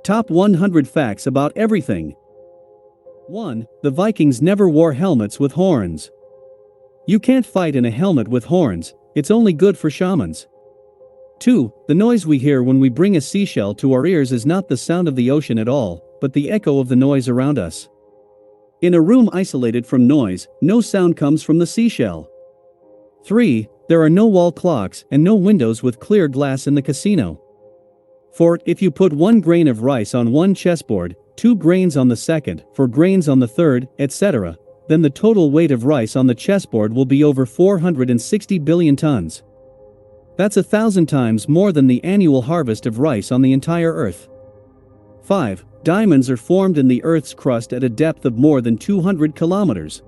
Top 100 facts about everything. 1. The Vikings never wore helmets with horns. You can't fight in a helmet with horns, it's only good for shamans. 2. The noise we hear when we bring a seashell to our ears is not the sound of the ocean at all, but the echo of the noise around us. In a room isolated from noise, no sound comes from the seashell. 3. There are no wall clocks and no windows with clear glass in the casino. 4. If you put 1 grain of rice on one chessboard, 2 grains on the second, 4 grains on the third, etc., then the total weight of rice on the chessboard will be over 460 billion tons. That's 1,000 times more than the annual harvest of rice on the entire Earth. 5. Diamonds are formed in the Earth's crust at a depth of more than 200 kilometers.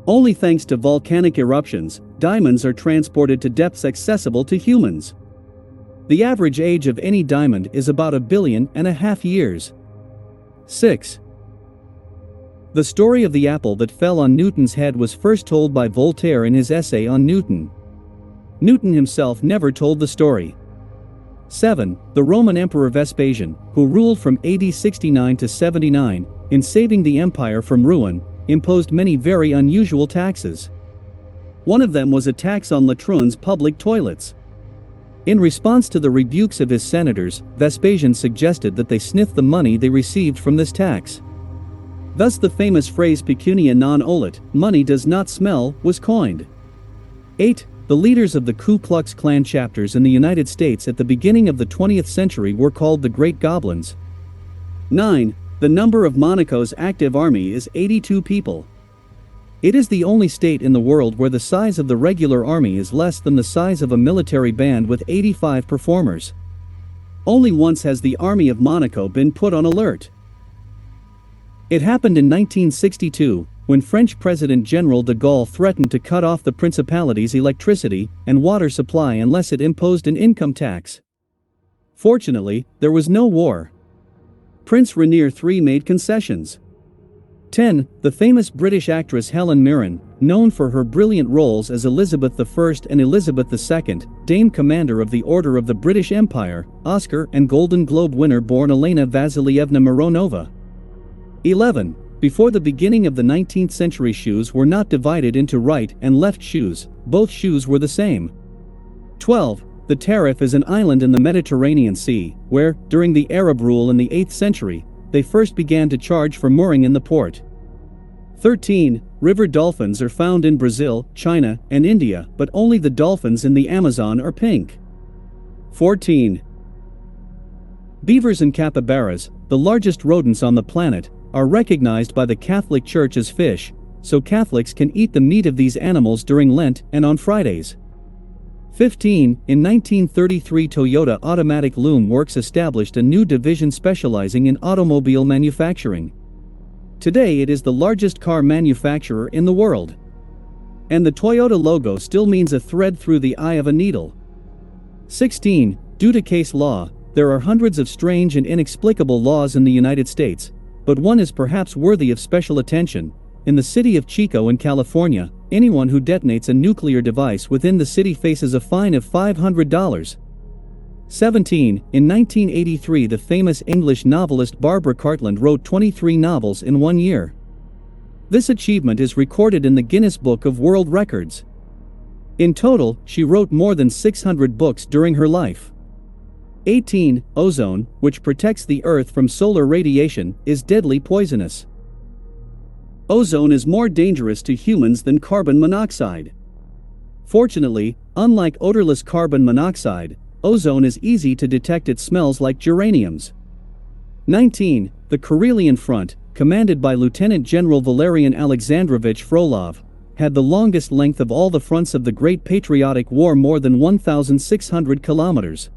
Only thanks to volcanic eruptions, diamonds are transported to depths accessible to humans. The average age of any diamond is about 1.5 billion years. 6. The story of the apple that fell on Newton's head was first told by Voltaire in his essay on Newton. Newton himself never told the story. 7. The Roman Emperor Vespasian, who ruled from AD 69 to 79, in saving the empire from ruin, imposed many very unusual taxes. One of them was a tax on latrines, public toilets. In response to the rebukes of his senators, Vespasian suggested that they sniff the money they received from this tax. Thus the famous phrase pecunia non olet, money does not smell, was coined. 8. The leaders of the Ku Klux Klan chapters in the United States at the beginning of the 20th century were called the Great Goblins. 9. The number of Monaco's active army is 82 people. It is the only state in the world where the size of the regular army is less than the size of a military band with 85 performers. Only once has the Army of Monaco been put on alert. It happened in 1962, when French President General de Gaulle threatened to cut off the Principality's electricity and water supply unless it imposed an income tax. Fortunately, there was no war. Prince Rainier III made concessions. 10. The famous British actress Helen Mirren, known for her brilliant roles as Elizabeth I and Elizabeth II, Dame Commander of the Order of the British Empire, Oscar and Golden Globe winner born Elena Vasilievna Mironova. 11. Before the beginning of the 19th century, shoes were not divided into right and left shoes, both shoes were the same. 12. The Tarif is an island in the Mediterranean Sea, where, during the Arab rule in the 8th century, they first began to charge for mooring in the port. 13. River dolphins are found in Brazil, China, and India, but only the dolphins in the Amazon are pink. 14. Beavers and capybaras, the largest rodents on the planet, are recognized by the Catholic Church as fish, so Catholics can eat the meat of these animals during Lent and on Fridays. 15. In 1933, Toyota Automatic Loom Works established a new division specializing in automobile manufacturing. Today it is the largest car manufacturer in the world. And the Toyota logo still means a thread through the eye of a needle. 16. Due to case law, there are hundreds of strange and inexplicable laws in the United States, but one is perhaps worthy of special attention. In the city of Chico in California, anyone who detonates a nuclear device within the city faces a fine of $500. 17. In 1983, the famous English novelist Barbara Cartland wrote 23 novels in 1 year. This achievement is recorded in the Guinness Book of World Records. In total, she wrote more than 600 books during her life. 18. Ozone, which protects the Earth from solar radiation, is deadly poisonous. Ozone is more dangerous to humans than carbon monoxide. Fortunately, unlike odorless carbon monoxide, ozone is easy to detect. It smells like geraniums. 19. The Karelian Front, commanded by Lieutenant General Valerian Alexandrovich Frolov, had the longest length of all the fronts of the Great Patriotic War, more than 1,600 kilometers.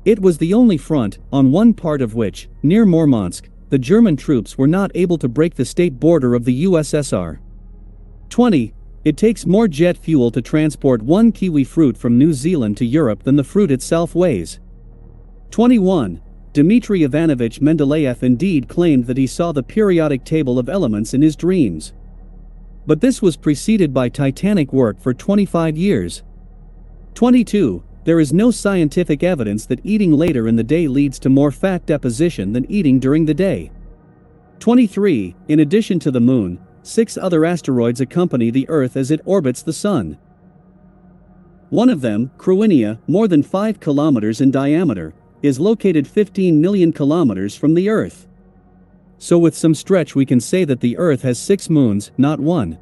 It was the only front, on one part of which, near Murmansk, the German troops were not able to break the state border of the USSR. 20. It takes more jet fuel to transport one kiwi fruit from New Zealand to Europe than the fruit itself weighs. 21. Dmitry Ivanovich Mendeleev indeed claimed that he saw the periodic table of elements in his dreams. But this was preceded by titanic work for 25 years. 22. There is no scientific evidence that eating later in the day leads to more fat deposition than eating during the day. 23. In addition to the Moon, 6 other asteroids accompany the Earth as it orbits the Sun. One of them, Crowenia, more than 5 kilometers in diameter, is located 15 million kilometers from the Earth. So with some stretch we can say that the Earth has 6 moons, not 1.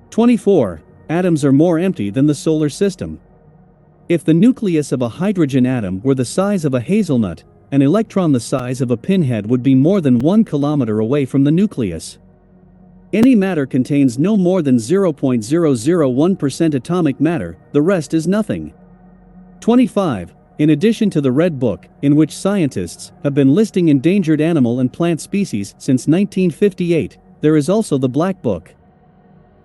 24. Atoms are more empty than the solar system. If the nucleus of a hydrogen atom were the size of a hazelnut, an electron the size of a pinhead would be more than 1 kilometer away from the nucleus. Any matter contains no more than 0.001% atomic matter, the rest is nothing. 25. In addition to the Red Book, in which scientists have been listing endangered animal and plant species since 1958, there is also the Black Book.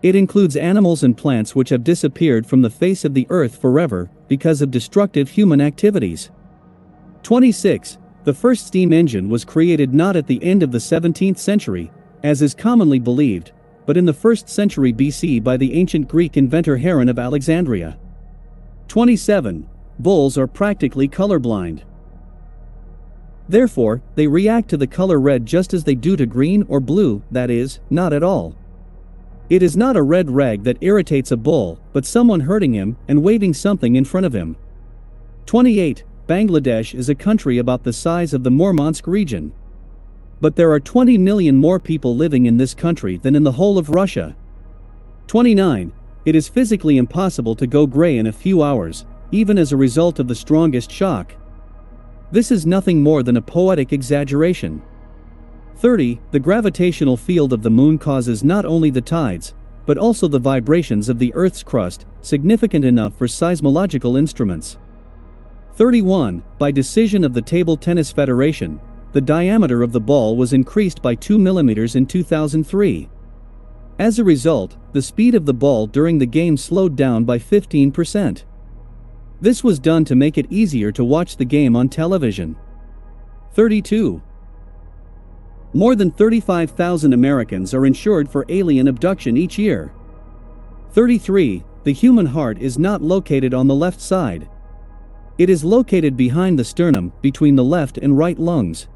It includes animals and plants which have disappeared from the face of the Earth forever because of destructive human activities. 26. The first steam engine was created not at the end of the 17th century, as is commonly believed, but in the 1st century BC by the ancient Greek inventor Heron of Alexandria. 27. Bulls are practically colorblind. Therefore, they react to the color red just as they do to green or blue, that is, not at all. It is not a red rag that irritates a bull, but someone hurting him and waving something in front of him. 28. Bangladesh is a country about the size of the Murmansk region. But there are 20 million more people living in this country than in the whole of Russia. 29. It is physically impossible to go gray in a few hours, even as a result of the strongest shock. This is nothing more than a poetic exaggeration. 30. The gravitational field of the Moon causes not only the tides, but also the vibrations of the Earth's crust, significant enough for seismological instruments. 31. By decision of the Table Tennis Federation, the diameter of the ball was increased by 2 mm in 2003. As a result, the speed of the ball during the game slowed down by 15%. This was done to make it easier to watch the game on television. 32. More than 35,000 Americans are insured for alien abduction each year. 33. The human heart is not located on the left side. It is located behind the sternum, between the left and right lungs.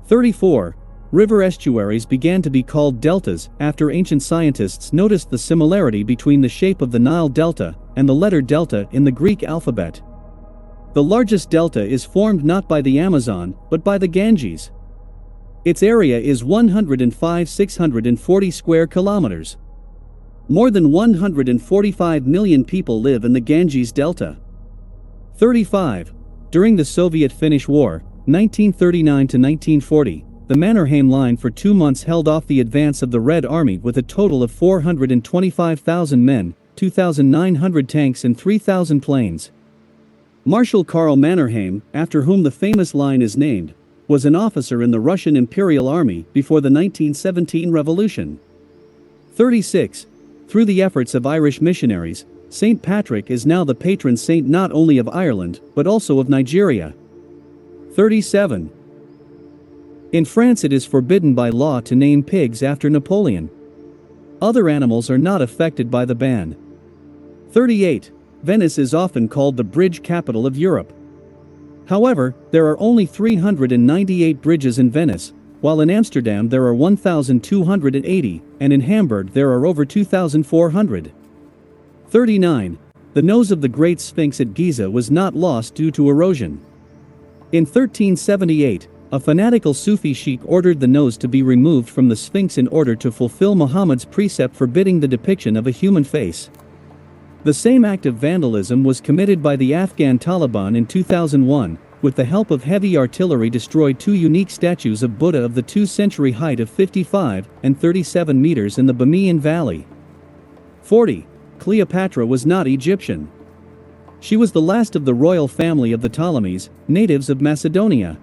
34. River estuaries began to be called deltas after ancient scientists noticed the similarity between the shape of the Nile Delta and the letter delta in the Greek alphabet. The largest delta is formed not by the Amazon, but by the Ganges. Its area is 105,640 square kilometers. More than 145 million people live in the Ganges Delta. 35. During the Soviet-Finnish War, 1939 to 1940, the Mannerheim Line for 2 months held off the advance of the Red Army with a total of 425,000 men, 2,900 tanks and 3,000 planes. Marshal Karl Mannerheim, after whom the famous line is named, was an officer in the Russian Imperial Army before the 1917 revolution. 36. Through the efforts of Irish missionaries, St. Patrick is now the patron saint not only of Ireland, but also of Nigeria. 37. In France it is forbidden by law to name pigs after Napoleon. Other animals are not affected by the ban. 38. Venice is often called the bridge capital of Europe. However, there are only 398 bridges in Venice, while in Amsterdam there are 1,280, and in Hamburg there are over 2,400. 39. The nose of the Great Sphinx at Giza was not lost due to erosion. In 1378, a fanatical Sufi sheikh ordered the nose to be removed from the Sphinx in order to fulfill Muhammad's precept forbidding the depiction of a human face. The same act of vandalism was committed by the Afghan Taliban in 2001, with the help of heavy artillery destroyed 2 unique statues of Buddha of the 2-century height of 55 and 37 meters in the Bamiyan Valley. 40. Cleopatra was not Egyptian. She was the last of the royal family of the Ptolemies, natives of Macedonia.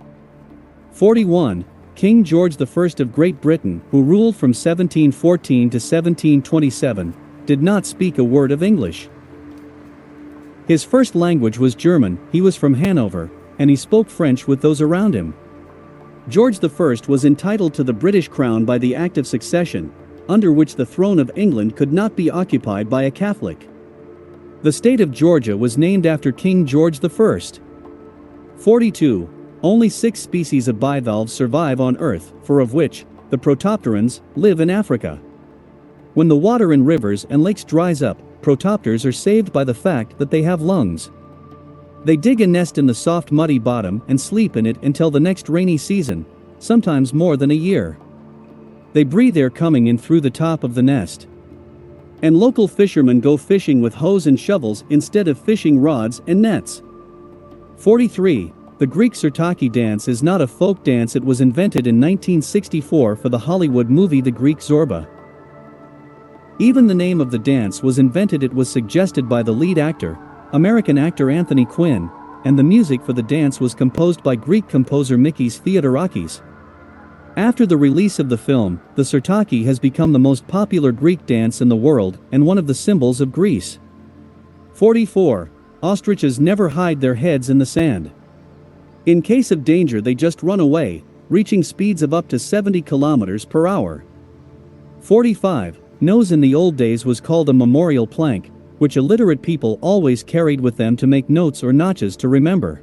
41. King George I of Great Britain, who ruled from 1714 to 1727, did not speak a word of English. His first language was German, he was from Hanover, and he spoke French with those around him. George I was entitled to the British crown by the Act of Succession, under which the throne of England could not be occupied by a Catholic. The state of Georgia was named after King George I. 42. Only 6 species of bivalves survive on Earth, 4 of which, the protopterans, live in Africa. When the water in rivers and lakes dries up, protopters are saved by the fact that they have lungs. They dig a nest in the soft muddy bottom and sleep in it until the next rainy season, sometimes more than a year. They breathe air coming in through the top of the nest. And local fishermen go fishing with hoes and shovels instead of fishing rods and nets. 43. The Greek Sirtaki dance is not a folk dance. It was invented in 1964 for the Hollywood movie The Greek Zorba. Even the name of the dance was invented. It was suggested by the lead actor, American actor Anthony Quinn, and the music for the dance was composed by Greek composer Mikis Theodorakis. After the release of the film, the Sirtaki has become the most popular Greek dance in the world and one of the symbols of Greece. 44. Ostriches never hide their heads in the sand. In case of danger they just run away, reaching speeds of up to 70 kilometers per hour. 45. Nose in the old days was called a memorial plank, which illiterate people always carried with them to make notes or notches to remember.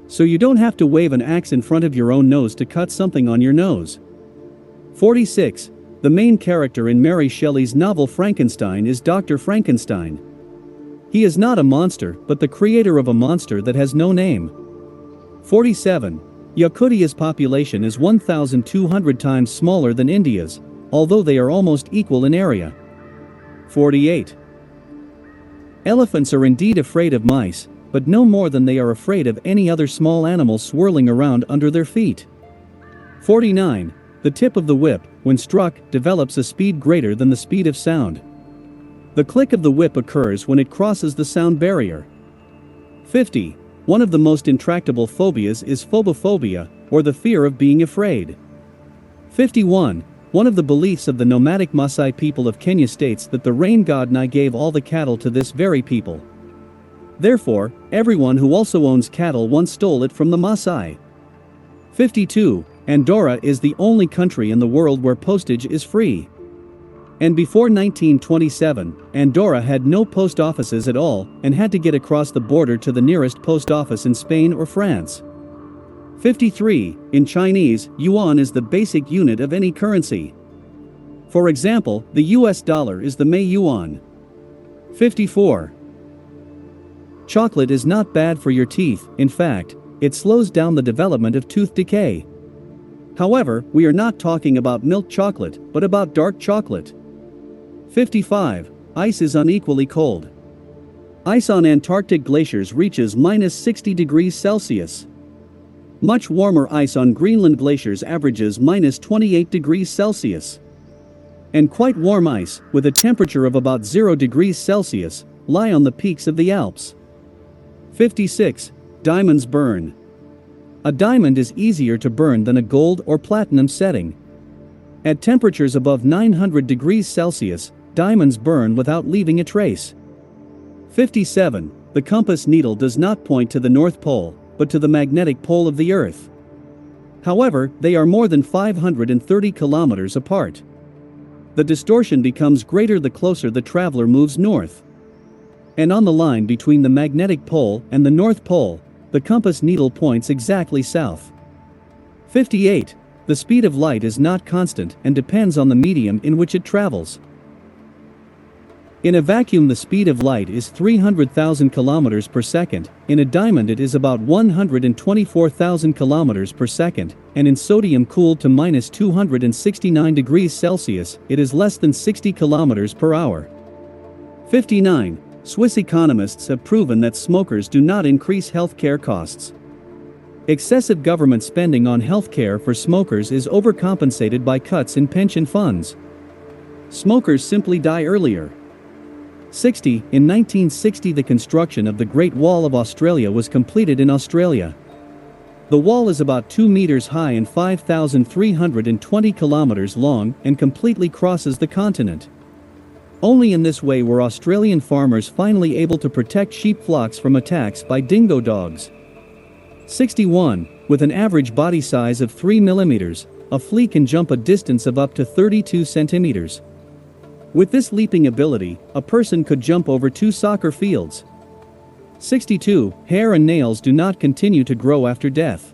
So you don't have to wave an axe in front of your own nose to cut something on your nose. 46. The main character in Mary Shelley's novel Frankenstein is Dr. Frankenstein. He is not a monster, but the creator of a monster that has no name. 47. Yakutia's population is 1,200 times smaller than India's, although they are almost equal in area. 48. Elephants are indeed afraid of mice, but no more than they are afraid of any other small animal swirling around under their feet. 49. The tip of the whip, when struck, develops a speed greater than the speed of sound. The click of the whip occurs when it crosses the sound barrier. 50. One of the most intractable phobias is phobophobia, or the fear of being afraid. 51. One of the beliefs of the nomadic Maasai people of Kenya states that the rain god Nai gave all the cattle to this very people. Therefore, everyone who also owns cattle once stole it from the Maasai. 52. Andorra is the only country in the world where postage is free. And before 1927, Andorra had no post offices at all and had to get across the border to the nearest post office in Spain or France. 53. In Chinese, yuan is the basic unit of any currency. For example, the US dollar is the Mei yuan. 54. Chocolate is not bad for your teeth. In fact, it slows down the development of tooth decay. However, we are not talking about milk chocolate, but about dark chocolate. 55. Ice is unequally cold. Ice on Antarctic glaciers reaches -60 degrees Celsius. Much warmer ice on Greenland glaciers averages -28 degrees Celsius. And quite warm ice, with a temperature of about 0 degrees Celsius, lie on the peaks of the Alps. 56. Diamonds burn. A diamond is easier to burn than a gold or platinum setting. At temperatures above 900 degrees Celsius, diamonds burn without leaving a trace. 57. The compass needle does not point to the North Pole, but to the magnetic pole of the Earth. However, they are more than 530 kilometers apart. The distortion becomes greater the closer the traveler moves north. And on the line between the magnetic pole and the North Pole, the compass needle points exactly south. 58. The speed of light is not constant and depends on the medium in which it travels. In a vacuum the speed of light is 300,000 kilometers per second, in a diamond it is about 124,000 kilometers per second, and in sodium cooled to -269 degrees Celsius, it is less than 60 kilometers per hour. 59. Swiss economists have proven that smokers do not increase healthcare costs. Excessive government spending on healthcare for smokers is overcompensated by cuts in pension funds. Smokers simply die earlier. 60. In 1960 the construction of the Great Wall of Australia was completed in Australia. The wall is about 2 meters high and 5,320 kilometers long and completely crosses the continent. Only in this way were Australian farmers finally able to protect sheep flocks from attacks by dingo dogs. 61. With an average body size of 3 millimeters, a flea can jump a distance of up to 32 centimeters. With this leaping ability, a person could jump over 2 soccer fields. 62. Hair and nails do not continue to grow after death.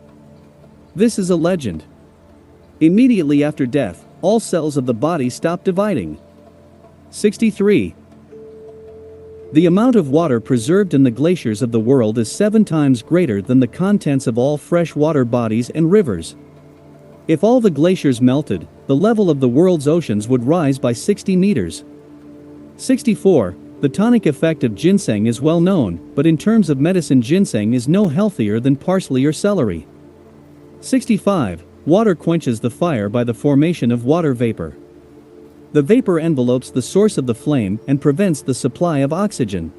This is a legend. Immediately after death, all cells of the body stop dividing. 63. The amount of water preserved in the glaciers of the world is 7 times greater than the contents of all freshwater bodies and rivers. If all the glaciers melted, the level of the world's oceans would rise by 60 meters. 64. The tonic effect of ginseng is well known, but in terms of medicine, ginseng is no healthier than parsley or celery. 65. Water quenches the fire by the formation of water vapor. The vapor envelopes the source of the flame and prevents the supply of oxygen.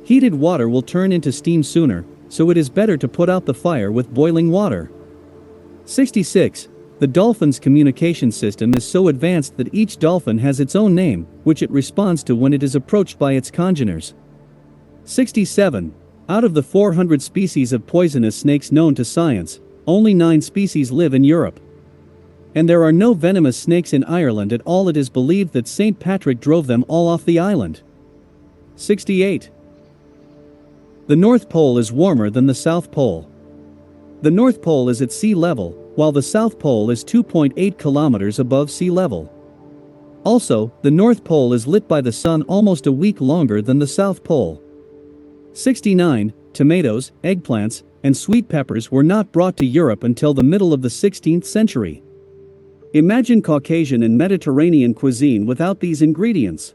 Heated water will turn into steam sooner, so it is better to put out the fire with boiling water. 66. The dolphin's communication system is so advanced that each dolphin has its own name, which it responds to when it is approached by its congeners. 67. Out of the 400 species of poisonous snakes known to science, only 9 species live in Europe. And there are no venomous snakes in Ireland at all. It is believed that St. Patrick drove them all off the island. 68. The North Pole is warmer than the South Pole. The North Pole is at sea level, while the South Pole is 2.8 kilometers above sea level. Also, the North Pole is lit by the sun almost a week longer than the South Pole. 69. Tomatoes, eggplants, and sweet peppers were not brought to Europe until the middle of the 16th century. Imagine Caucasian and Mediterranean cuisine without these ingredients.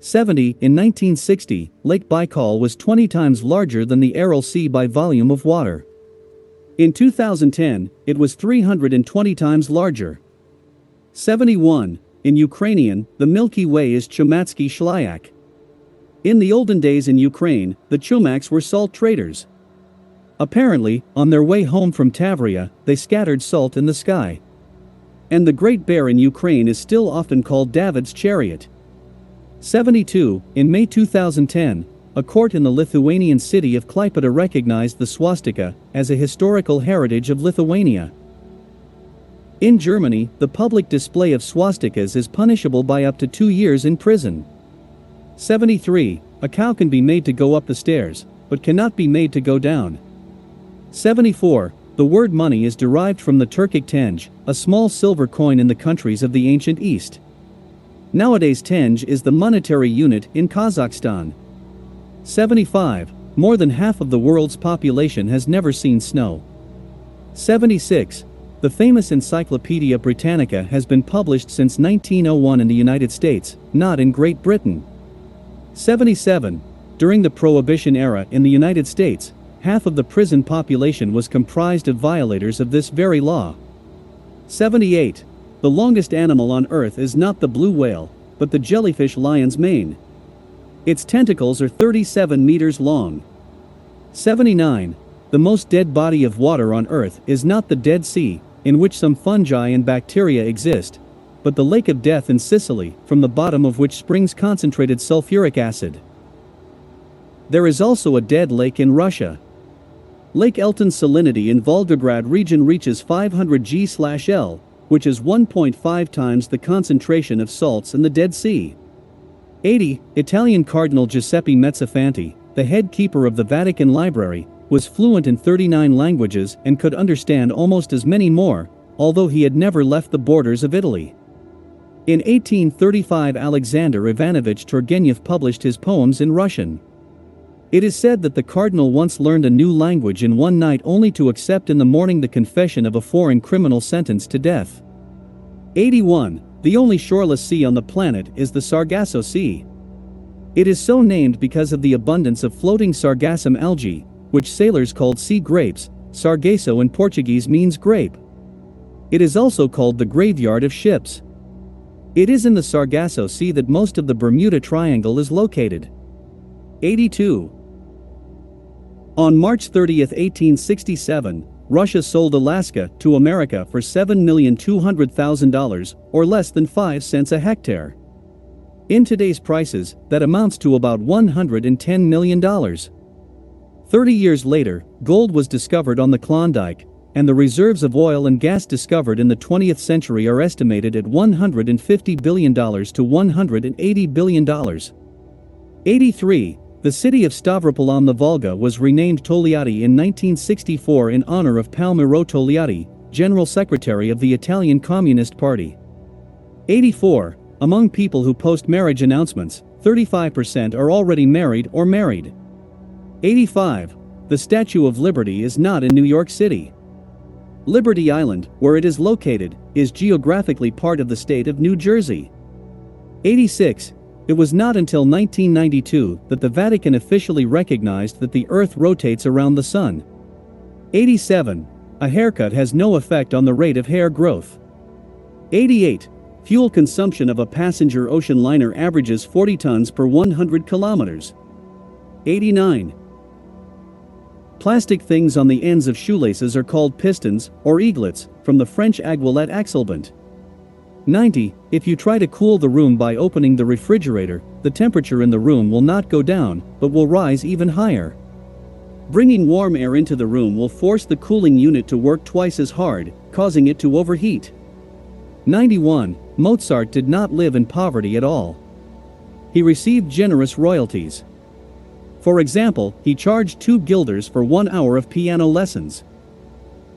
70. In 1960, Lake Baikal was 20 times larger than the Aral Sea by volume of water. In 2010, it was 320 times larger. 71. In Ukrainian, the Milky Way is Chumatsky Shlyak. In the olden days in Ukraine, the Chumaks were salt traders. Apparently, on their way home from Tavria, they scattered salt in the sky. And the Great Bear in Ukraine is still often called David's chariot. 72. In May 2010, a court in the Lithuanian city of Klaipėda recognized the swastika as a historical heritage of Lithuania. In Germany, the public display of swastikas is punishable by up to 2 years in prison. 73. A cow can be made to go up the stairs, but cannot be made to go down. 74. The word money is derived from the Turkic tenge, a small silver coin in the countries of the ancient East. Nowadays tenge is the monetary unit in Kazakhstan. 75. More than half of the world's population has never seen snow. 76. The famous Encyclopedia Britannica has been published since 1901 in the United States, not in Great Britain. 77. During the Prohibition era in the United States, half of the prison population was comprised of violators of this very law. 78. The longest animal on Earth is not the blue whale, but the jellyfish lion's mane. Its tentacles are 37 meters long. 79. The most dead body of water on Earth is not the Dead Sea, in which some fungi and bacteria exist, but the Lake of Death in Sicily, from the bottom of which springs concentrated sulfuric acid. There is also a dead lake in Russia. Lake Elton's salinity in Volgograd region reaches 500 G/L, which is 1.5 times the concentration of salts in the Dead Sea. 80. Italian Cardinal Giuseppe Mezzafanti, the head keeper of the Vatican Library, was fluent in 39 languages and could understand almost as many more, although he had never left the borders of Italy. In 1835, Alexander Ivanovich Turgenev published his poems in Russian. It is said that the cardinal once learned a new language in one night only to accept in the morning the confession of a foreign criminal sentenced to death. 81. The only shoreless sea on the planet is the Sargasso Sea. It is so named because of the abundance of floating sargassum algae, which sailors called sea grapes. Sargasso in Portuguese means grape. It is also called the graveyard of ships. It is in the Sargasso Sea that most of the Bermuda Triangle is located. 82. On March 30, 1867, Russia sold Alaska to America for $7,200,000, or less than 5 cents a hectare. In today's prices, that amounts to about $110 million. 30 years later, gold was discovered on the Klondike, and the reserves of oil and gas discovered in the 20th century are estimated at $150 billion to $180 billion. 83. The city of Stavropol on the Volga was renamed Togliatti in 1964 in honor of Palmiro Togliatti, General Secretary of the Italian Communist Party. 84. Among people who post marriage announcements, 35% are already married or married. 85. The Statue of Liberty is not in New York City. Liberty Island, where it is located, is geographically part of the state of New Jersey. 86. It was not until 1992 that the Vatican officially recognized that the Earth rotates around the Sun. 87. A haircut has no effect on the rate of hair growth. 88. Fuel consumption of a passenger ocean liner averages 40 tons per 100 kilometers. 89. Plastic things on the ends of shoelaces are called pistons, or eaglets, from the French aiguillette axelband. 90. If you try to cool the room by opening the refrigerator, the temperature in the room will not go down, but will rise even higher. Bringing warm air into the room will force the cooling unit to work twice as hard, causing it to overheat. 91. Mozart did not live in poverty at all. He received generous royalties. For example, he charged 2 guilders for 1 hour of piano lessons.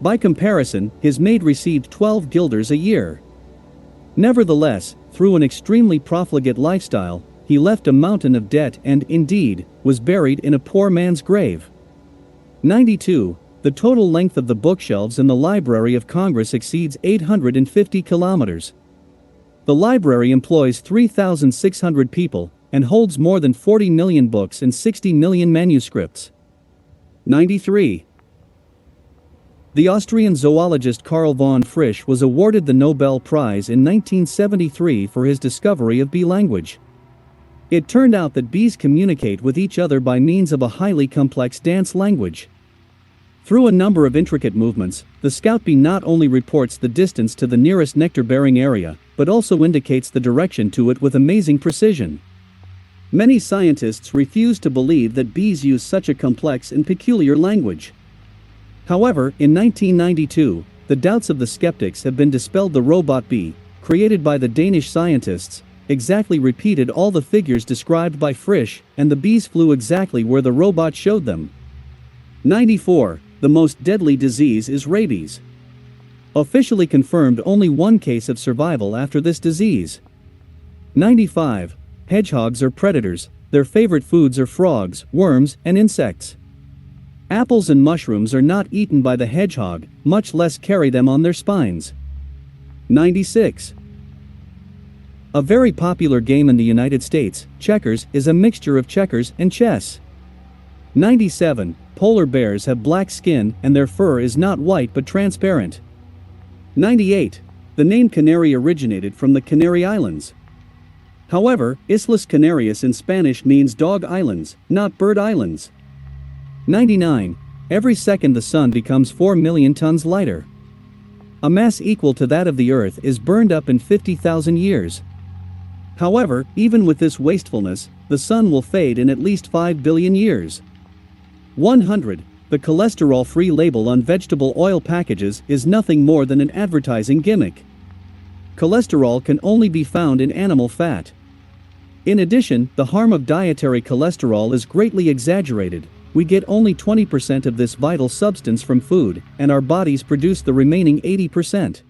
By comparison, his maid received 12 guilders a year. Nevertheless, through an extremely profligate lifestyle, he left a mountain of debt and, indeed, was buried in a poor man's grave. 92. The total length of the bookshelves in the Library of Congress exceeds 850 kilometers. The library employs 3,600 people and holds more than 40 million books and 60 million manuscripts. 93. The Austrian zoologist Karl von Frisch was awarded the Nobel Prize in 1973 for his discovery of bee language. It turned out that bees communicate with each other by means of a highly complex dance language. Through a number of intricate movements, the scout bee not only reports the distance to the nearest nectar-bearing area, but also indicates the direction to it with amazing precision. Many scientists refuse to believe that bees use such a complex and peculiar language. However, in 1992, the doubts of the skeptics have been dispelled. The robot bee, created by the Danish scientists, exactly repeated all the figures described by Frisch, and the bees flew exactly where the robot showed them. 94. The most deadly disease is rabies. Officially confirmed, only 1 case of survival after this disease. 95. Hedgehogs are predators, their favorite foods are frogs, worms, and insects. Apples and mushrooms are not eaten by the hedgehog, much less carry them on their spines. 96. A very popular game in the United States, checkers, is a mixture of checkers and chess. 97. Polar bears have black skin and their fur is not white but transparent. 98. The name Canary originated from the Canary Islands. However, Islas Canarias in Spanish means dog islands, not bird islands. 99. Every second the sun becomes 4 million tons lighter. A mass equal to that of the Earth is burned up in 50,000 years. However, even with this wastefulness, the sun will fade in at least 5 billion years. 100. The cholesterol-free label on vegetable oil packages is nothing more than an advertising gimmick. Cholesterol can only be found in animal fat. In addition, the harm of dietary cholesterol is greatly exaggerated. We get only 20% of this vital substance from food, and our bodies produce the remaining 80%.